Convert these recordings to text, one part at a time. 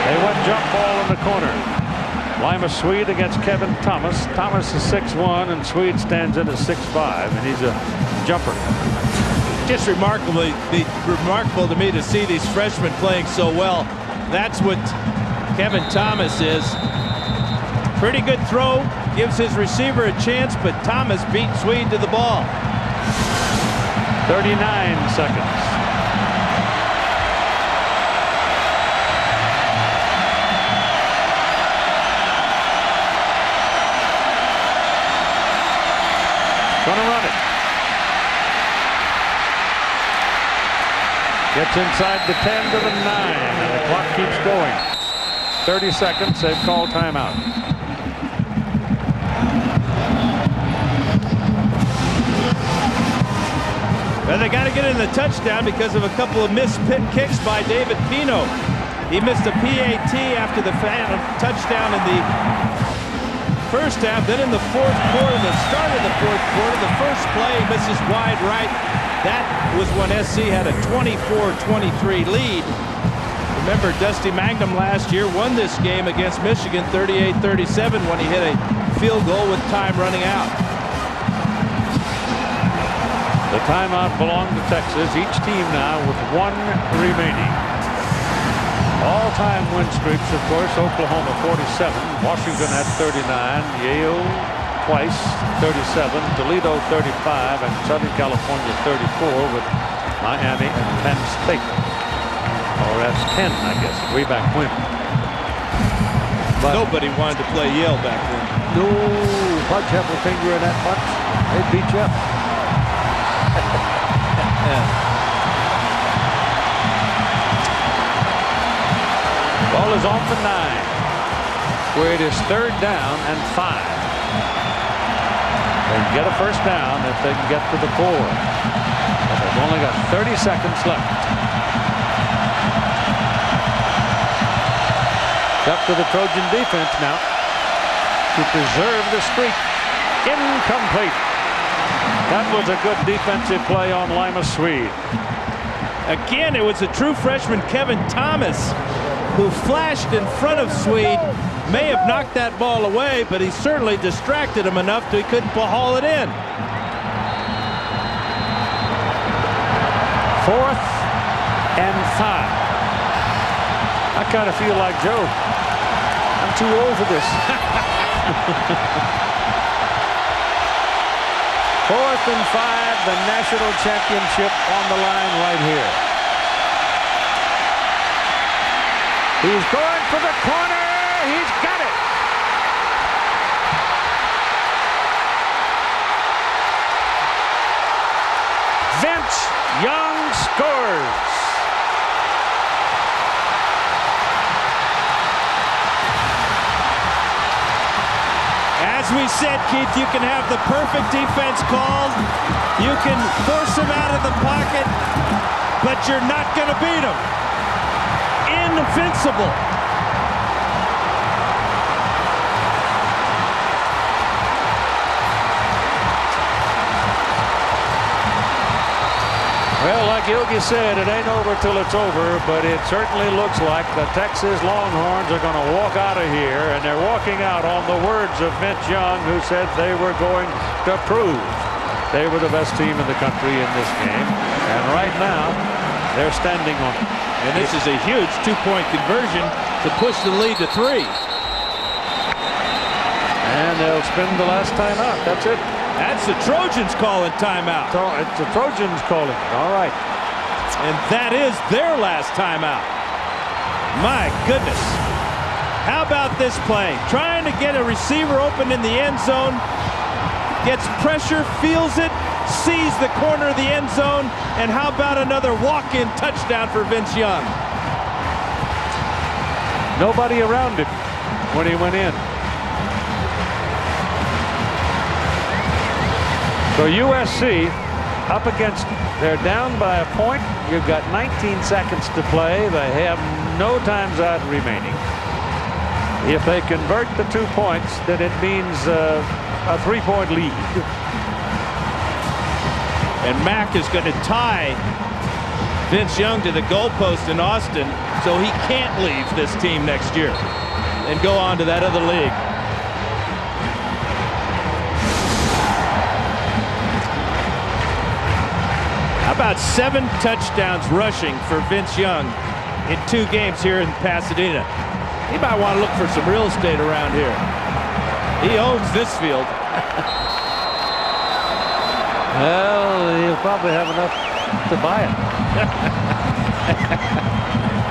They went jump ball in the corner. Lima Swede against Kevin Thomas. Thomas is 6'1", and Swede stands in at 6'5", and he's a jumper. Just remarkable to me to see these freshmen playing so well. That's what Kevin Thomas is. Pretty good throw, gives his receiver a chance, but Thomas beat Swede to the ball. 39 seconds. Gonna run it. Gets inside the 10 to the 9, and the clock keeps going. 30 seconds. They've called timeout. Well, they got to get in the touchdown because of a couple of missed pit kicks by David Pino. He missed a PAT after the touchdown in the first half. Then in the fourth quarter, the start of the fourth quarter, the first play misses wide right. That was when SC had a 24-23 lead. Remember, Dusty Magnum last year won this game against Michigan 38-37 when he hit a field goal with time running out. The timeout belonged to Texas. Each team now with 1 remaining. All-time win streaks, of course. Oklahoma 47, Washington at 39, Yale twice 37, Toledo 35, and Southern California 34 with Miami and Penn State. Or that's 10, I guess, way back when. But nobody wanted to play Yale back then. No, Pudge have a finger in that punch. They beat you up. Ball is on the 9, where it is 3rd down and 5. They can get a first down if they can get to the 4. But they've only got 30 seconds left. It's up to the Trojan defense now to preserve the streak. Incomplete. That was a good defensive play on Lima Swede. Again, it was a true freshman, Kevin Thomas, who flashed in front of Swede. May have knocked that ball away, but he certainly distracted him enough that he couldn't haul it in. 4th and 5. I kind of feel like Joe. I'm too old for this. 4th and 5, the national championship on the line right here. He's going for the corner. He's got it. Vince Young scores. As we said, Keith, you can have the perfect defense called. You can force him out of the pocket, but you're not going to beat him. Invincible. Well, like Yogi said, it ain't over till it's over, but it certainly looks like the Texas Longhorns are going to walk out of here, and they're walking out on the words of Vince Young, who said they were going to prove they were the best team in the country in this game. And right now, they're standing on it. And this is a huge 2-point conversion to push the lead to 3. And they'll spend the last time out. That's it. That's the Trojans calling timeout. So it's the Trojans calling. All right. And that is their last timeout. My goodness. How about this play? Trying to get a receiver open in the end zone. Gets pressure, feels it, sees the corner of the end zone. And how about another walk-in touchdown for Vince Young? Nobody around him when he went in. So USC up against, they're down by a point. You've got 19 seconds to play. They have no times out remaining. If they convert the 2 points, then it means a 3-point lead. And Mack is going to tie Vince Young to the goalpost in Austin. so he can't leave this team next year and go on to that other league. How about 7 touchdowns rushing for Vince Young in 2 games here in Pasadena? He might want to look for some real estate around here. He owns this field. Well, he'll probably have enough to buy it.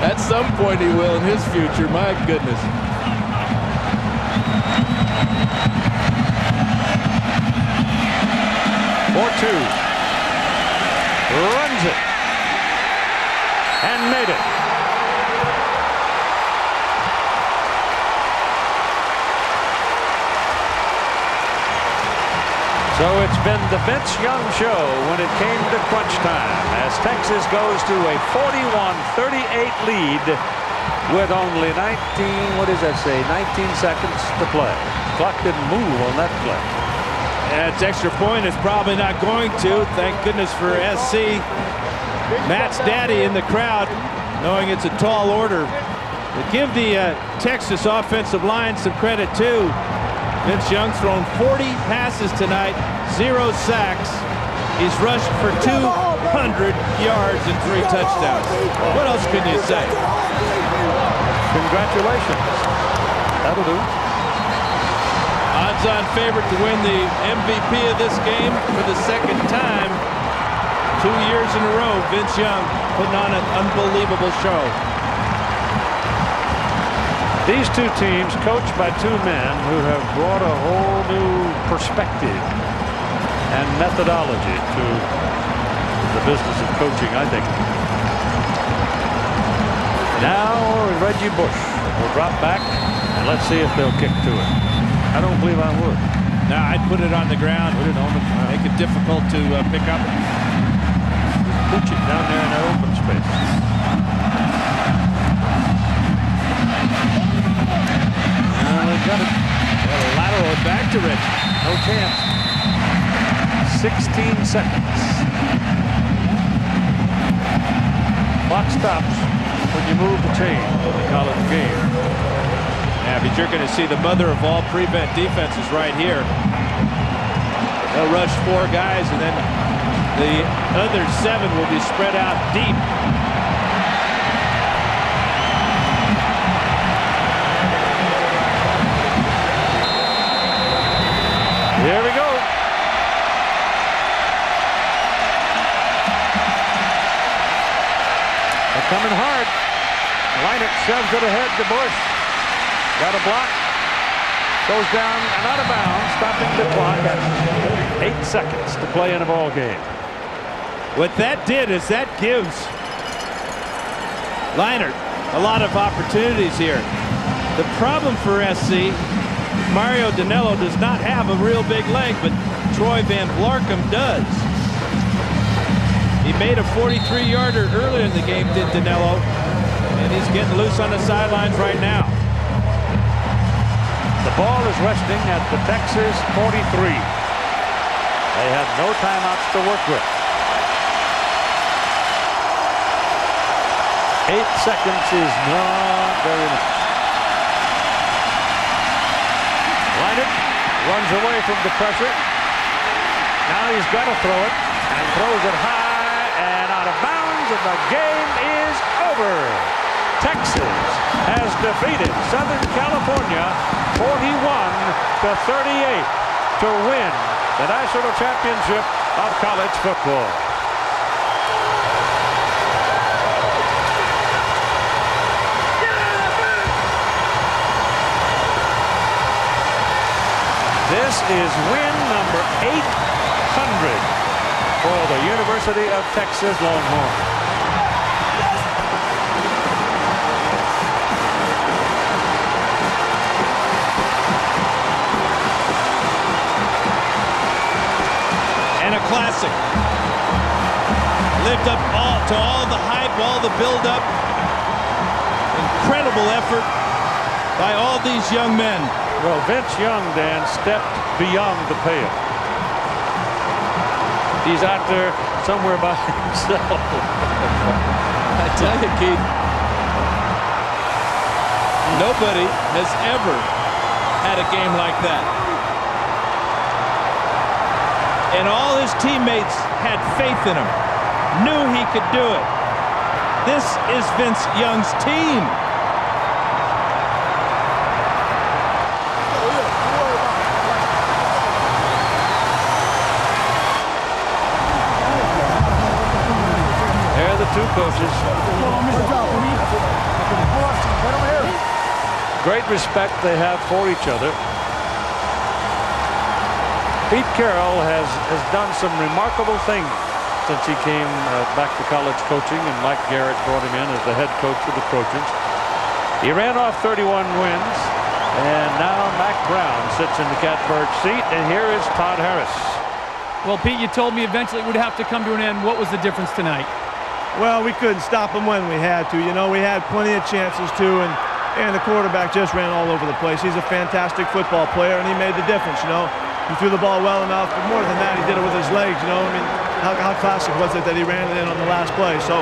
At some point he will in his future, my goodness. Runs it and made it. So it's been the Vince Young show when it came to crunch time as Texas goes to a 41-38 lead with only 19 seconds to play. Clock didn't move on that play. That's extra point is probably not going to. Thank goodness for SC. Matt's daddy in the crowd, knowing it's a tall order. But give the Texas offensive line some credit too. Vince Young's thrown 40 passes tonight, 0 sacks. He's rushed for 200 yards and 3 touchdowns. What else can you say? Congratulations. That'll do. Odds-on favorite to win the MVP of this game for the 2nd time. 2 years in a row, Vince Young putting on an unbelievable show. These 2 teams coached by 2 men who have brought a whole new perspective and methodology to the business of coaching, I think. Now Reggie Bush will drop back, and let's see if they'll kick to it. I don't believe I would. No, I'd put it on the ground. Put it on the ground. Make it difficult to pick up. Pitch it down there in that open space. Got it. Well, a lateral back to Rich. No chance. 16 seconds. Clock stops when you move the chain in the college game. Yeah, but you're going to see the mother of all prevent defenses right here. They'll rush 4 guys, and then the other 7 will be spread out deep. Here we go. They're coming hard. Leinert shoves it ahead to Bush. Got a block. Goes down and out of bounds, stopping the clock at 8 seconds to play in a ball game. What that did is that gives Leinert a lot of opportunities here. The problem for SC, Mario Danello does not have a real big leg, but Troy Van Blarcom does. He made a 43-yarder earlier in the game, did Danello, and he's getting loose on the sidelines right now. The ball is resting at the Texas 43. They have no timeouts to work with. 8 seconds is not very much. Leinert runs away from the pressure. Now he's got to throw it and throws it high and out of bounds, and the game is over. Texas has defeated Southern California 41-38 to win the national championship of college football. This is win number 800 for the University of Texas Longhorns. And a classic. Lived up to all the hype, all the build-up. Incredible effort by all these young men. Well, Vince Young, Dan, stepped beyond the pale. He's out there somewhere by himself. I tell you, Keith, Nobody has ever had a game like that. And all his teammates had faith in him, knew he could do it. This is Vince Young's team. There are the two coaches. Great respect they have for each other. Pete Carroll has done some remarkable things since he came back to college coaching, and Mike Garrett brought him in as the head coach of the Trojans. He ran off 31 wins, and now Mac Brown sits in the catbird seat, and here is Todd Harris. Well, Pete, you told me eventually it would have to come to an end. What was the difference tonight? Well, we couldn't stop them when we had to. You know, we had plenty of chances to, and the quarterback just ran all over the place. He's a fantastic football player, and he made the difference, you know. He threw the ball well enough, but more than that, he did it with his legs, you know. I mean, how classic was it that he ran it in on the last play? So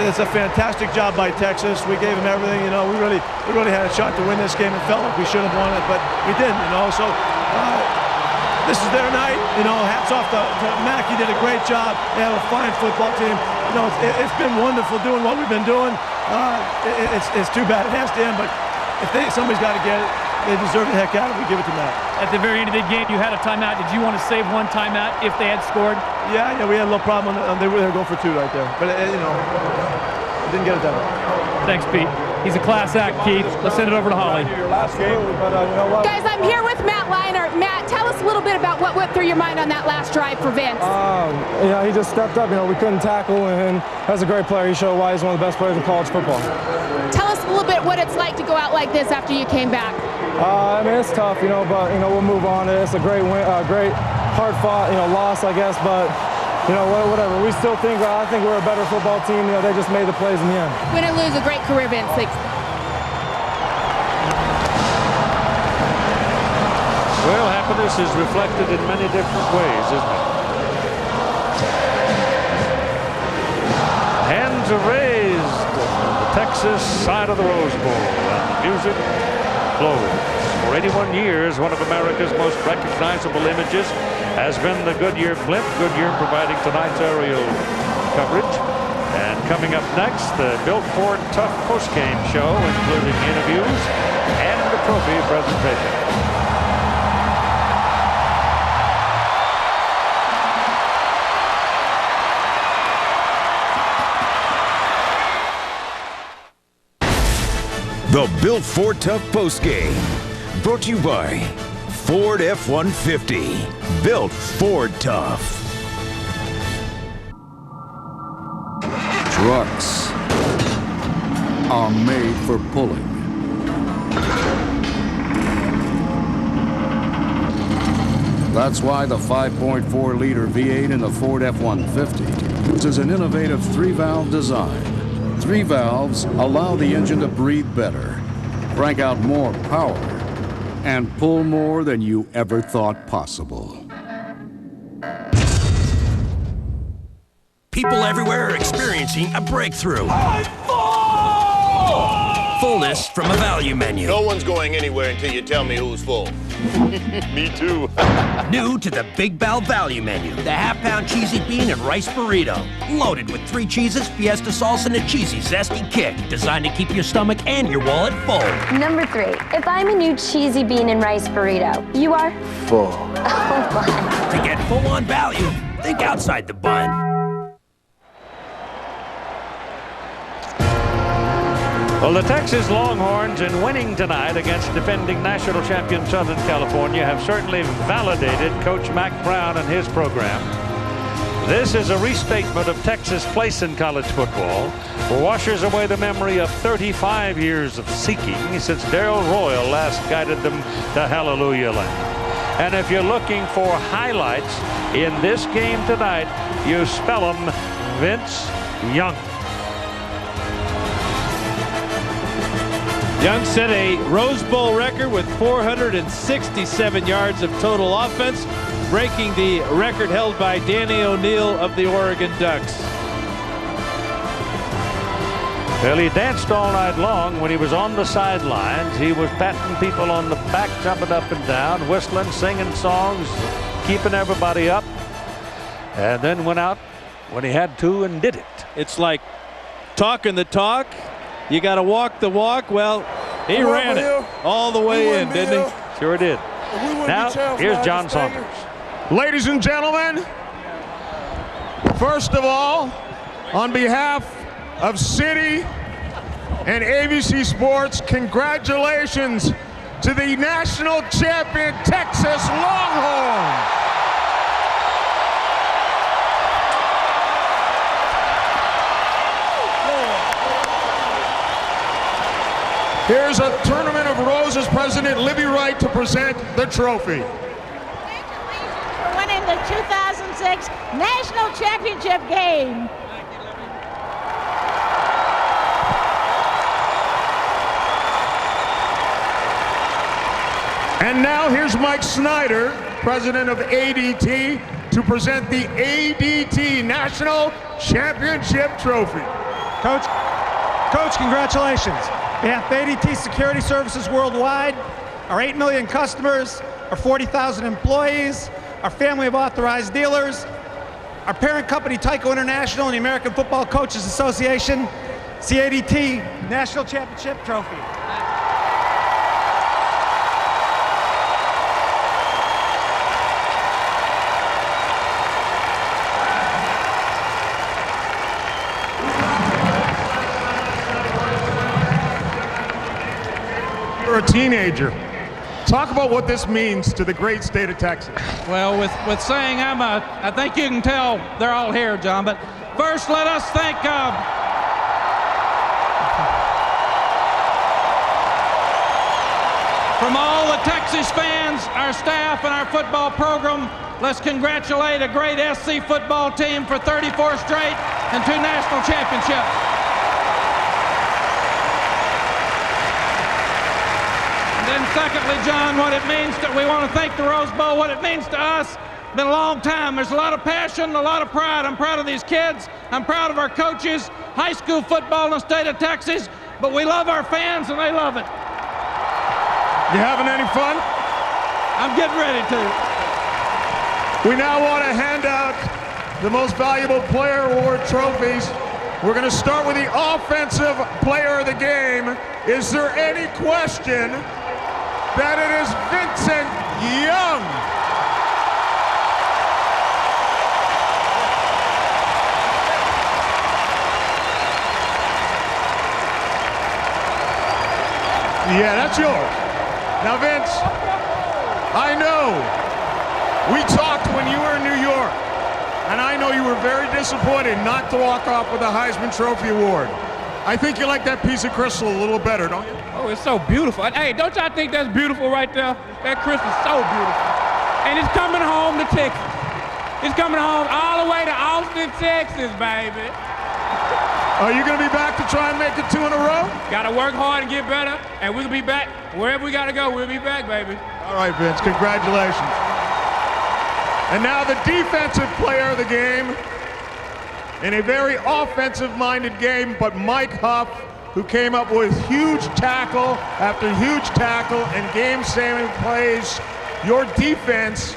it's a fantastic job by Texas. We gave him everything, you know. We really had a shot to win this game and felt like we should have won it, but we didn't, you know. So this is their night, you know. Hats off to Mac. He did a great job. They have a fine football team. You know, it's been wonderful doing what we've been doing. It's too bad it has to end, but if somebody's got to get it, they deserve the heck out of it. We give it to Mac. At the very end of the game, you had a timeout. Did you want to save one timeout if they had scored? Yeah, we had a little problem. They were going for two right there. But, you know, didn't get it done. Thanks, Pete. He's a class act, Keith. Let's send it over to Holly. Guys, I'm here with Matt Leinart. Matt, tell us a little bit about what went through your mind on that last drive for Vince. Yeah, he just stepped up. You know, we couldn't tackle, and as a great player, he showed why he's one of the best players in college football. Tell us a little bit what it's like to go out like this after you came back. I mean, it's tough, you know, but, you know, we'll move on. It's a great win, great hard-fought, you know, loss, I guess, but, you know, whatever. We still think, I think we're a better football team. You know, they just made the plays in the end. Win or lose, a great career, Vince. Thanks. Well, happiness is reflected in many different ways, isn't it? Hands are raised on the Texas side of the Rose Bowl, and the music flows. For 81 years, one of America's most recognizable images has been the Goodyear blimp. Goodyear providing tonight's aerial coverage. And coming up next, the Built Ford Tough postgame show, including interviews and the trophy presentation. The Built Ford Tough postgame, brought to you by Ford F-150. Built Ford Tough. Trucks are made for pulling. That's why the 5.4-liter V8 in the Ford F-150 uses an innovative 3-valve design. 3 valves allow the engine to breathe better, crank out more power, and pull more than you ever thought possible. People everywhere are experiencing a breakthrough. Fullness from a value menu. No one's going anywhere until you tell me who's full. Me too. New to the Big Bell value menu, the half-pound cheesy bean and rice burrito. Loaded with 3 cheeses, fiesta sauce, and a cheesy, zesty kick. Designed to keep your stomach and your wallet full. Number 3, if I'm a new cheesy bean and rice burrito, you are? Full. Oh, my. To get full-on value, think outside the bun. Well, the Texas Longhorns, in winning tonight against defending national champion Southern California, have certainly validated Coach Mac Brown and his program. This is a restatement of Texas' place in college football, washes away the memory of 35 years of seeking since Darrell Royal last guided them to Hallelujah Land. And if you're looking for highlights in this game tonight, you spell them Vince Young. Young set a Rose Bowl record with 467 yards of total offense, breaking the record held by Danny O'Neal of the Oregon Ducks. Well, he danced all night long when he was on the sidelines. He was patting people on the back, jumping up and down, whistling, singing songs, keeping everybody up, and then went out when he had to and did it. It's like talking the talk. You got to walk the walk. Well, he ran it all the way in, didn't he? Sure did. Now, here's John Saunders. Ladies and gentlemen, first of all, on behalf of City and ABC Sports, congratulations to the national champion Texas Longhorns. Here's a Tournament of Roses President Libby Wright to present the trophy. For winning the 2006 National Championship game. And now here's Mike Snyder, president of ADT, to present the ADT National Championship Trophy. Coach, congratulations. On behalf of ADT Security Services Worldwide, our 8 million customers, our 40,000 employees, our family of authorized dealers, our parent company Tyco International and the American Football Coaches Association, CADT National Championship Trophy. You're a teenager. Talk about what this means to the great state of Texas. Well, with saying I think you can tell they're all here, John. But first, let us thank from all the Texas fans, our staff, and our football program. Let's congratulate a great SC football team for 34 straight and 2 national championships. And secondly, John, what it means to, we want to thank the Rose Bowl, what it means to us. It's been a long time. There's a lot of passion, a lot of pride. I'm proud of these kids. I'm proud of our coaches, high school football in the state of Texas, but we love our fans and they love it. You having any fun? I'm getting ready to. We now want to hand out the most valuable player award trophies. We're going to start with the offensive player of the game. Is there any question that it is Vincent Young? Yeah, that's yours. Now, Vince, I know we talked when you were in New York, and I know you were very disappointed not to walk off with a Heisman Trophy award. I think you like that piece of crystal a little better, don't you? Oh, it's so beautiful. Hey, don't y'all think that's beautiful right there? That crystal's so beautiful. And it's coming home to Texas. It's coming home all the way to Austin, Texas, baby. Are you going to be back to try and make it 2 in a row? Got to work hard and get better, and we'll be back. Wherever we got to go, we'll be back, baby. All right, Vince, congratulations. And now the defensive player of the game in a very offensive-minded game, but Mike Huff, who came up with huge tackle after huge tackle and game-saving plays. Your defense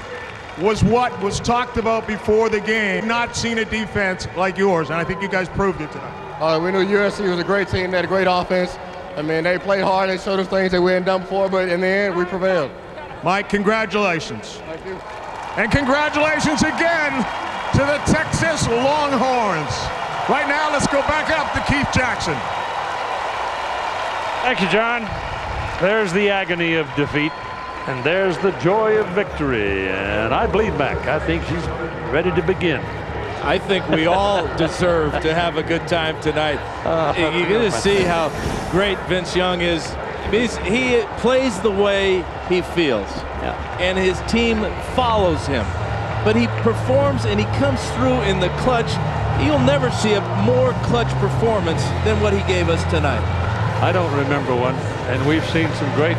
was what was talked about before the game. Not seen a defense like yours, and I think you guys proved it tonight. We knew USC was a great team. They had a great offense. I mean, they played hard. They showed us things that we hadn't done before, but in the end, we prevailed. Mike, congratulations. Thank you. And congratulations again to the Texas Longhorns. Right now, let's go back up to Keith Jackson. Thank you, John. There's the agony of defeat, and there's the joy of victory. And I bleed back. I think she's ready to begin. I think we all deserve to have a good time tonight. You're going to see how great Vince Young is. He plays the way he feels, and his team follows him. But he performs and he comes through in the clutch. You'll never see a more clutch performance than what he gave us tonight. I don't remember one, and we've seen some great